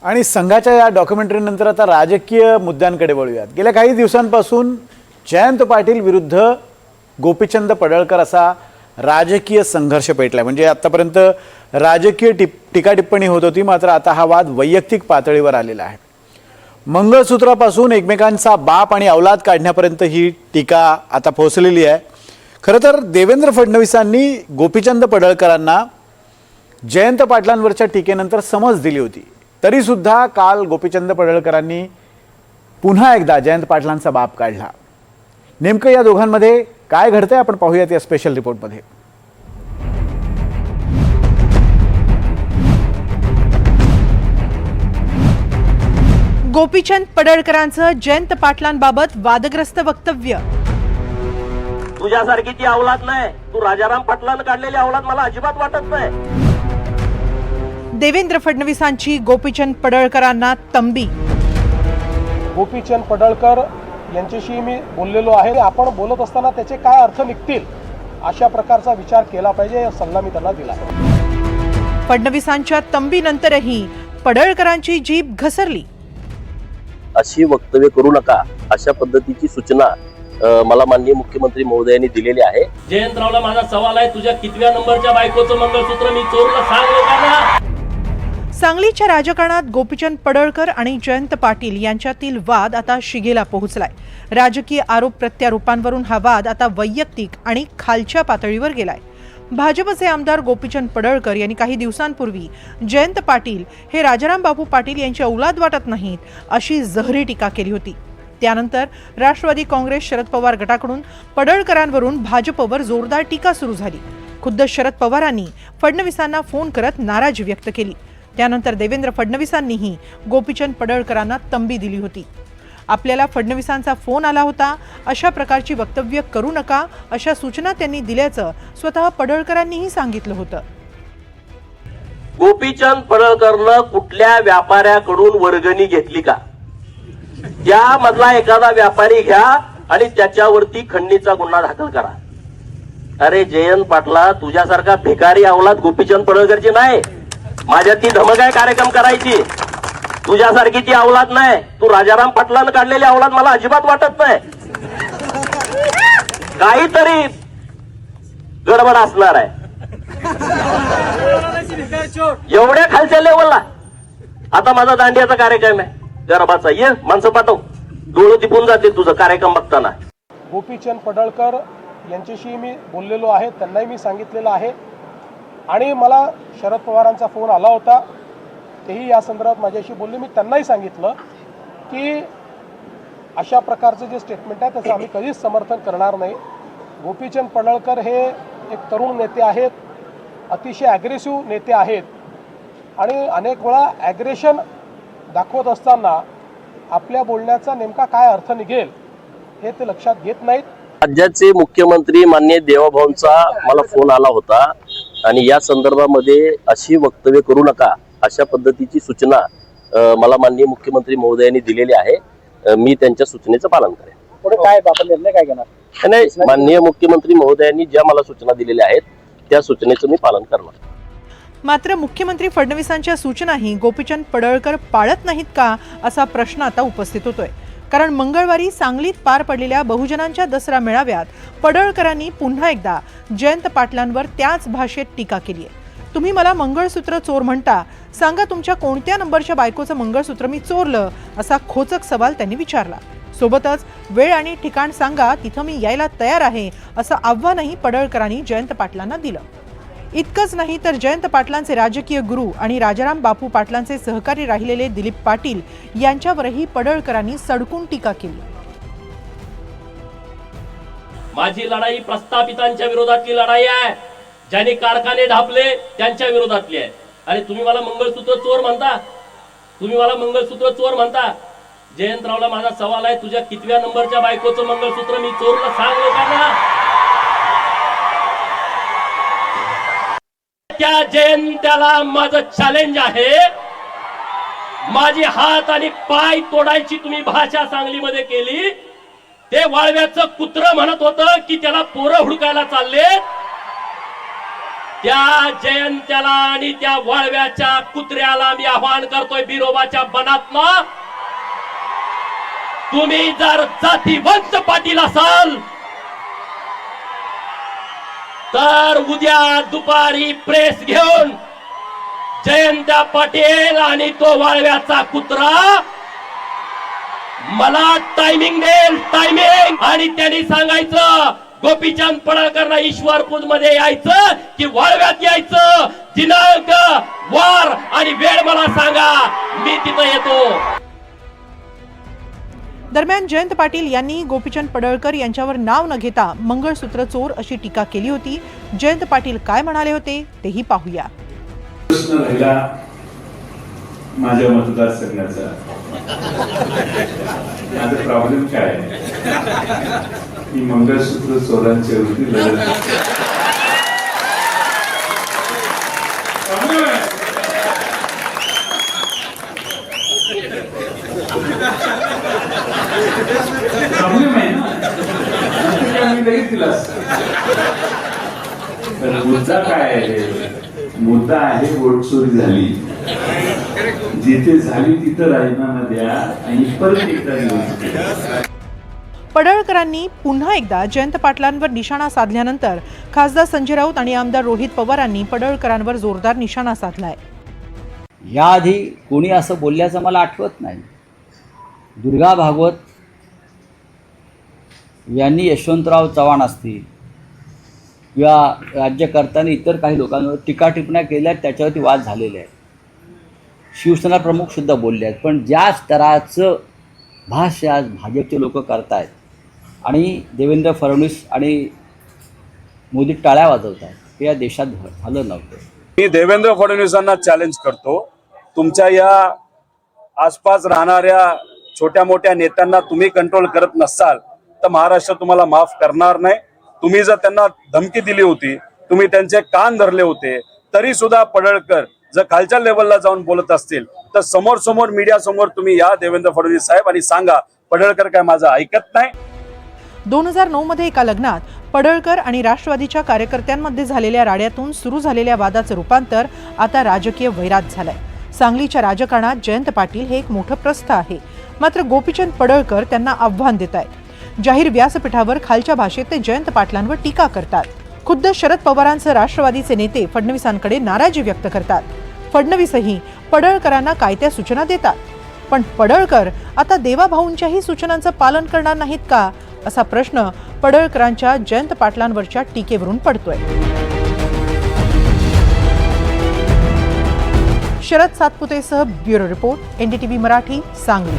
आणि संघाच्या या डॉक्युमेंटरीनंतर आता राजकीय मुद्द्यांकडे वळूयात। गेल्या काही दिवसांपासून जयंत पाटील विरुद्ध गोपीचंद पडळकर असा राजकीय संघर्ष पेटलाय। म्हणजे आतापर्यंत राजकीय टीका टिप्पणी होत होती, मात्र आता हा वाद वैयक्तिक पातळीवर आलेला आहे। मंगळसूत्रापासून एकमेकांचा बाप आणि औलाद काढण्यापर्यंत ही टीका आता पोहोचलेली आहे। खरं तर देवेंद्र फडणवीसांनी गोपीचंद पडळकरांना जयंत पाटलांवरच्या टीकेनंतर समज दिली होती, तरी सुद्धा काल गोपीचंद पडळकरांनी पुन्हा एकदा जयंत पाटलांचा बाप काढला। नेमकं या दोघांमध्ये काय घडतंय आपण पाहूयात या स्पेशल रिपोर्टमध्ये। गोपीचंद पडळकरांचं जयंत पाटलांबाबत वादग्रस्त वक्तव्य। तुझ्यासारखी ती औलाद नाही, तू राजाराम पाटलांना काढलेली औलाद मला अजिबात वाटत नाही। देवेंद्र फडणवीसांची गोपीचंद पडळकरांना तंबी। गोपीचंद पडळकर यांच्याशी मी बोललेलो आहे। आपण बोलत असताना त्याचे काय अर्थ निघतील अशा प्रकारचा विचार केला पाहिजे, या सल्ला मी त्यांना दिला। फडणवीसांच्या तंबीनंतरही पडळकरांची जीभ घसरली। अशी वक्तव्य करू नका अशा पद्धतीची सूचना मला माननीय मुख्यमंत्री महोदयांनी दिलेली आहे। जयंतरावला माझा सवाल आहे, तुझ्या कितव्या नंबरच्या बायकोचं मंगळसूत्र मी चोरलं सांग लोकांना। सांगलीच्या राजकारणात गोपीचंद पडळकर आणि जयंत पाटील यांच्यातील वाद आता शिगेला पोहोचलाय। राजकीय आरोप प्रत्यारोपांवरून हा वाद आता वैयक्तिक आणि खालच्या पातळीवर गेलाय। भाजपचे आमदार गोपीचंद पडळकर यांनी काही दिवसांपूर्वी जयंत पाटील हे राजाराम बापू पाटील यांची औलाद वाटत नाहीत अशी जहरी टीका केली होती। त्यानंतर राष्ट्रवादी काँग्रेस शरद पवार गटाकडून पडळकरांवरून भाजपवर जोरदार टीका सुरू झाली। खुद्द शरद पवारांनी फडणवीसांना फोन करत नाराजी व्यक्त केली। त्यानंतर देवेंद्र फडणवीसांनीही गोपीचंद पडळकरांना तंबी दिली होती। आपल्याला फडणवीसांचा फोन आला होता, अशा प्रकारची वक्तव्य करू नका अशा सूचना त्यांनी दिल्याचं स्वतः पडळकरांनीही सांगितलं होतं। गोपीचंद पडळकरनं कुठल्या व्यापाऱ्याकडून वर्गणी घेतली का? त्यामधला एखादा व्यापारी घ्या आणि त्याच्यावरती खंडणीचा गुन्हा दाखल करा। अरे जयंत पाटला, तुझ्यासारखा भिकारी औलाद गोपीचंद पडळकरची नाही। माझ्या ती धमक आहे कार्यक्रम करायची। तुझ्यासारखी ती औलाद नाही, तू राजाराम पाटलांना काढलेली औलाद मला अजिबात वाटत नाही। काहीतरी गडबड असणार आहे एवढ्या खालच्या लेवलला। आता माझा दांडियाचा कार्यक्रम आहे गरबाचा, ये माणसं पाठव, डोळं दिपून जाते तुझं कार्यक्रम बघताना। गोपीचंद पडळकर यांच्याशी मी बोललेलो आहे, त्यांनाही मी सांगितलेलं आहे आणि मला शरद पवारांचा फोन आला होता, तेही या संदर्भात माझ्याशी बोलले। मी त्यांनाही सांगितलं की अशा प्रकारचं जे स्टेटमेंट आहे त्याचं आम्ही कधीच समर्थन करणार नाही। गोपीचंद पडळकर हे एक तरुण नेते आहेत, अतिशय ॲग्रेसिव्ह नेते आहेत आणि अनेक वेळा ॲग्रेशन दाखवत असताना आपल्या बोलण्याचा नेमका काय अर्थ निघेल हे ते लक्षात घेत नाहीत। राज्याचे मुख्यमंत्री माननीय देवाभाऊंचा मला फोन आला होता आणि या संदर्भामध्ये अशी वक्तव्य करू नका अशा पद्धतीची सूचना मला माननीय मुख्यमंत्री महोदयांनी दिलेली आहे। मी त्यांच्या सूचनेचं पालन करेन। पुढे काय आपण निर्णय काय घेणार? नाही, माननीय मुख्यमंत्री महोदयांनी ज्या मला सूचना दिलेल्या आहेत त्या सूचनेचं मी पालन करणार। मात्र मुख्यमंत्री फडणवीसांच्या सूचनाही गोपीचंद पडळकर पाळत नाहीत का असा प्रश्न आता उपस्थित होतोय। कारण मंगळवारी सांगलीत पार पडलेल्या बहुजनांच्या दसरा मेळाव्यात पडळकरांनी पुन्हा एकदा जयंत पाटलांवर त्याच भाषेत टीका केली आहे। तुम्ही मला मंगळसूत्र चोर म्हणता, सांगा तुमच्या कोणत्या नंबरच्या बायकोचं मंगळसूत्र मी चोरलं असा खोचक सवाल त्यांनी विचारला। सोबतच वेळ आणि ठिकाण सांगा, तिथं मी यायला तयार आहे असं आव्हानही पडळकरांनी जयंत पाटलांना दिलं। इतकंच नाही तर जयंत पाटलांचे राजकीय गुरु आणि राजाराम बापू पाटलांचे सहकारी राहिलेले दिलीप पाटील यांच्यावरही पडळकरांनी सडकून टीका केली। माझी लढाई प्रस्थापितांच्या विरोधातली लढाई आहे, ज्यांनी कारखाने ढापले त्यांच्या विरोधातली आहे। आणि तुम्ही मला मंगळसूत्र चोर म्हणता, तुम्ही मला मंगळसूत्र चोर म्हणता। जयंतरावला माझा सवाल आहे, तुझ्या कितव्या नंबरच्या बायकोचं मंगळसूत्र मी चोरलं सांग लोकांना। त्या जयंत्याला माझं चॅलेंज आहे, माझी हात आणि पाय तोडायची तुम्ही भाषा सांगलीमध्ये केली। ते वाळव्याचं कुत्र म्हणत होतं की त्याला पोरं हुडकायला चालले, त्या जयंत्याला आणि त्या वळव्याच्या कुत्र्याला मी आवाहन करतोय बिरोबाच्या बनातनं, तुम्ही जर जातीवंत पाटील असाल तर उद्या दुपारी प्रेस घेऊन जयंत पाटील आणि तो वाळव्याचा कुत्रा मला टायमिंग देईल, टायमिंग, आणि त्यांनी सांगायचं गोपीचंद पडळकरला ईश्वरपूर मध्ये यायचं की वाळव्यात यायचं, दिनांक, वार आणि वेळ मला सांगा, मी तिथं येतो. दरम्यान जयंत पाटील यांनी गोपीचंद पडळकर यांच्यावर नाव न घेता मंगळसूत्र चोर अशी टीका केली होती. जयंत पाटील काय म्हणाले होते तेही पाहूया. प्रश्न राहिला माझ्या मतदारसंघाचा, माझा प्रॉब्लेम काय आहे की मंगळसूत्र चोरांच्या विरुद्ध लढत. प्रॉब्लेम आहे ना, मी लगेच दिला असता. तर मुद्दा काय आहे? मुद्दा आहे वोट चोरी झाली, जिथे झाली तिथं राजीनामा द्या आणि परत एकदा निवडणूक. पडळकरांनी पुन्हा एकदा जयंत पाटलांवर निशाणा साधल्यानंतर खासदार संजय राऊत आणि आमदार रोहित पवारांनी पडळकरांवर जोरदार निशाणा साधलाय. याआधी कोणी असं बोलल्याचं मला आठवत नाही. दुर्गा भागवत यांनी यशवंतराव चव्हाण असतील किंवा राज्यकर्त्यांनी इतर काही लोकांवर टीका टिप्पण्या केल्या, त्याच्यावरती वाद झालेले आहेत. शिवसेना प्रमुखसुद्धा बोलले आहेत. पण ज्या स्तराचं भाष्य आज भाजपचे लोक करत आहेत आणि देवेंद्र फडणवीस आणि मोदी टाळ्या वाजवत आहेत, हे या देशात झालं नव्हतं. मी देवेंद्र फडणवीसांना चॅलेंज करतो, तुमच्या या आसपास राहणाऱ्या छोट्या मोठ्या नेत्यांना तुम्ही कंट्रोल करत नसाल तर महाराष्ट्र तुम्हाला माफ करणार नाही. तुम्ही जर त्यांना धमकी दिली होती, तुम्ही त्यांचे कान धरले होते, तरी सुद्धा पडळकर जर खालच्या लेवलला जाऊन बोलत असतील तर समोर समोर मीडिया समोर तुम्ही या देवेंद्र फडणवीस साहेब आणि सांगा पडळकर काय माझं ऐकत नाही. 2009 मध्ये एका लग्नात पडळकर आणि राष्ट्रवादीच्या कार्यकर्त्यांमध्ये झालेल्या राड्यातून सुरू झालेल्या वादाचं रूपांतर आता राजकीय वैरात झालंय. सांगलीच्या राजकारणात जयंत पाटील हे एक मोठं प्रस्थ आहे. मात्र गोपीचंद पडळकर त्यांना आव्हान देत आहेत. जाहीर व्यासपीठावर खालच्या भाषेत ते जयंत पाटलांवर टीका करतात. खुद्द शरद पवारांसह राष्ट्रवादीचे नेते फडणवीसांकडे नाराजी व्यक्त करतात. फडणवीसही पडळकरांना काय त्या सूचना देतात. पण पडळकर आता देवाभाऊंच्याही सूचनांचं पालन करणार नाहीत का, असा प्रश्न पडळकरांच्या जयंत पाटलांवरच्या टीकेवरून पडतोय. शरद सातपुतेसह bureau report, NDTV Marathi, Sangli.